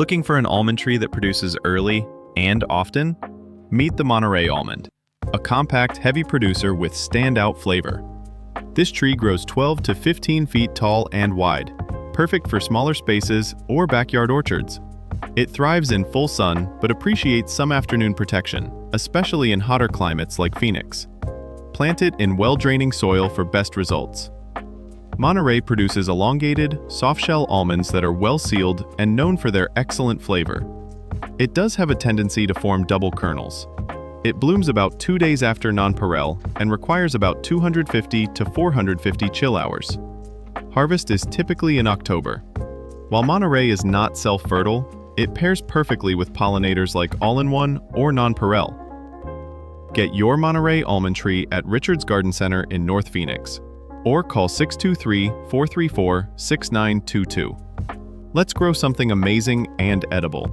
Looking for an almond tree that produces early and often? Meet the Monterey almond, a compact, heavy producer with standout flavor. This tree grows 12 to 15 feet tall and wide, perfect for smaller spaces or backyard orchards. It thrives in full sun but appreciates some afternoon protection, especially in hotter climates like Phoenix. Plant it in well-draining soil for best results. Monterey produces elongated, soft-shell almonds that are well-sealed and known for their excellent flavor. It does have a tendency to form double kernels. It blooms about 2 days after nonpareil and requires about 250 to 450 chill hours. Harvest is typically in October. While Monterey is not self-fertile, it pairs perfectly with pollinators like all-in-one or nonpareil. Get your Monterey almond tree at Richard's Garden Center in North Phoenix, or call 623-434-6922. Let's grow something amazing and edible.